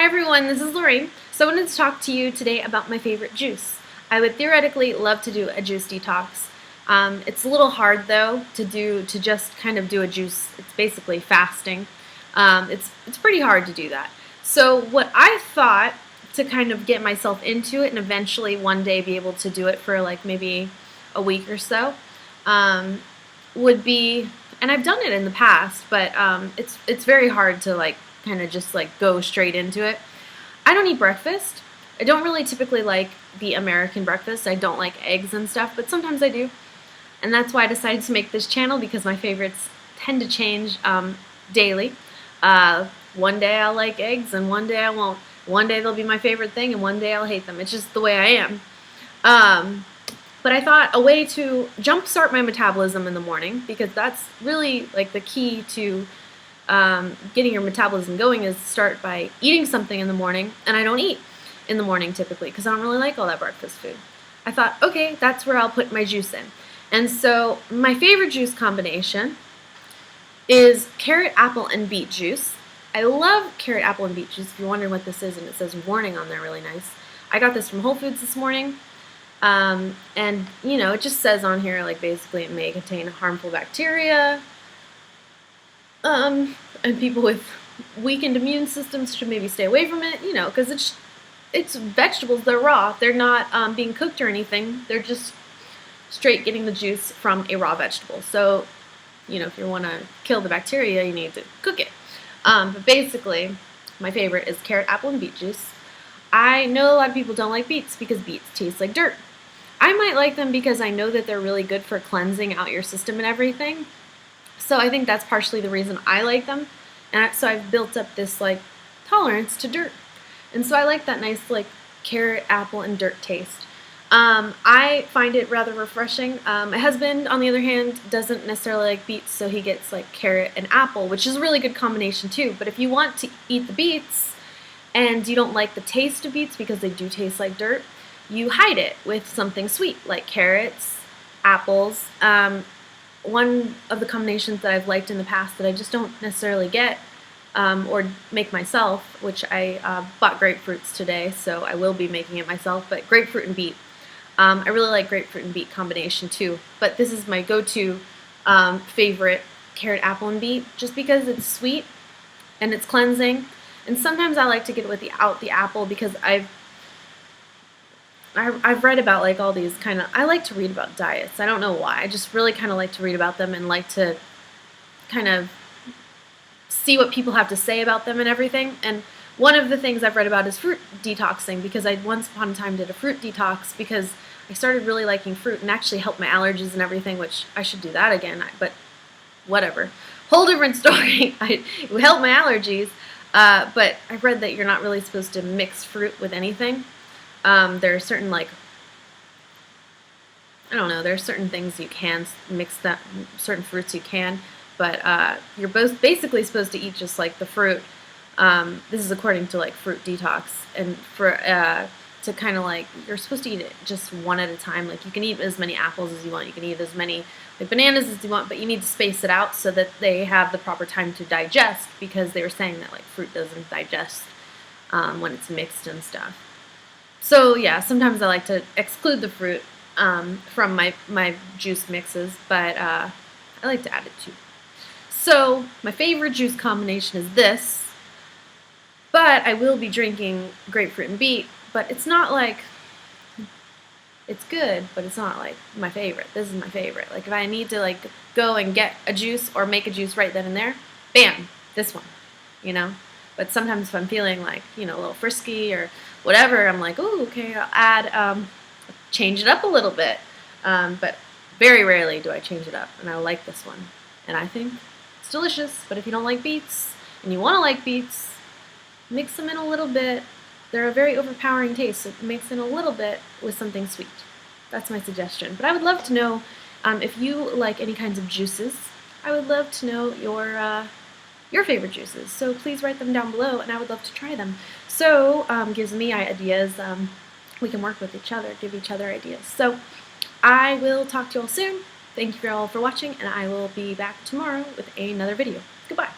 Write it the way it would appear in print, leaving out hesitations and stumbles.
Hi everyone, this is Lorraine. So I wanted to talk to you today about my favorite juice. I would theoretically love to do a juice detox. It's a little hard though to just kind of do a juice. It's basically fasting. It's pretty hard to do that. So what I thought to kind of get myself into it and eventually one day be able to do it for like maybe a week or so would be, and I've done it in the past, but it's very hard to like kind of just like go straight into it. I don't eat breakfast. I don't really typically like the American breakfast. I don't like eggs and stuff, but sometimes I do. And that's why I decided to make this channel, because my favorites tend to change daily. One day I'll like eggs and one day I won't. One day they'll be my favorite thing and one day I'll hate them. It's just the way I am. But I thought a way to jumpstart my metabolism in the morning, because that's really like the key to getting your metabolism going, is start by eating something in the morning. And I don't eat in the morning typically because I don't really like all that breakfast food. I thought, okay, that's where I'll put my juice in. And so my favorite juice combination is carrot, apple, and beet juice. I love carrot, apple, and beet juice. If you're wondering what this is, and it says warning on there really nice. I got this from Whole Foods this morning. And you know, it just says on here like basically it may contain harmful bacteria. And people with weakened immune systems should maybe stay away from it, you know, because it's vegetables. They're raw. They're not being cooked or anything. They're just straight getting the juice from a raw vegetable. So, you know, if you want to kill the bacteria, you need to cook it. But basically, my favorite is carrot, apple, and beet juice. I know a lot of people don't like beets because beets taste like dirt. I might like them because I know that they're really good for cleansing out your system and everything. So I think that's partially the reason I like them. And so I've built up this like tolerance to dirt. And so I like that nice like carrot, apple, and dirt taste. I find it rather refreshing. My husband, on the other hand, doesn't necessarily like beets, so he gets like carrot and apple, which is a really good combination too. But if you want to eat the beets and you don't like the taste of beets because they do taste like dirt, you hide it with something sweet like carrots, apples. One of the combinations that I've liked in the past that I just don't necessarily get or make myself, which I bought grapefruits today, so I will be making it myself, but grapefruit and beet. I really like grapefruit and beet combination too, but this is my go-to favorite, carrot, apple, and beet, just because it's sweet and it's cleansing. And sometimes I like to get it without the apple because I've read about like all these kind of, I like to read about diets. I don't know why. I just really kind of like to read about them and like to kind of see what people have to say about them and everything. And one of the things I've read about is fruit detoxing, because I once upon a time did a fruit detox because I started really liking fruit and actually helped my allergies and everything, which I should do that again, but whatever. Whole different story. It helped my allergies, but I've read that you're not really supposed to mix fruit with anything. There are certain like, I don't know, there are certain things you can mix, that certain fruits you can, but you're both basically supposed to eat just like the fruit. This is according to like Fruit Detox, and for to kind of like, you're supposed to eat it just one at a time. Like you can eat as many apples as you want, you can eat as many like bananas as you want, but you need to space it out so that they have the proper time to digest, because they were saying that like fruit doesn't digest when it's mixed and stuff. So yeah, sometimes I like to exclude the fruit from my juice mixes, but I like to add it too. So my favorite juice combination is this, but I will be drinking grapefruit and beet, but it's not like, it's good, but it's not like my favorite. This is my favorite. Like if I need to like go and get a juice or make a juice right then and there, bam, this one, you know? But sometimes if I'm feeling like, you know, a little frisky or whatever, I'm like, oh, okay, I'll add, change it up a little bit. But very rarely do I change it up, and I like this one. And I think it's delicious, but if you don't like beets and you want to like beets, mix them in a little bit. They're a very overpowering taste, so mix in a little bit with something sweet. That's my suggestion. But I would love to know if you like any kinds of juices. I would love to know your favorite juices, so please write them down below, and I would love to try them. So gives me ideas. We can work with each other, give each other ideas. So I will talk to you all soon. Thank you all for watching, and I will be back tomorrow with another video. Goodbye.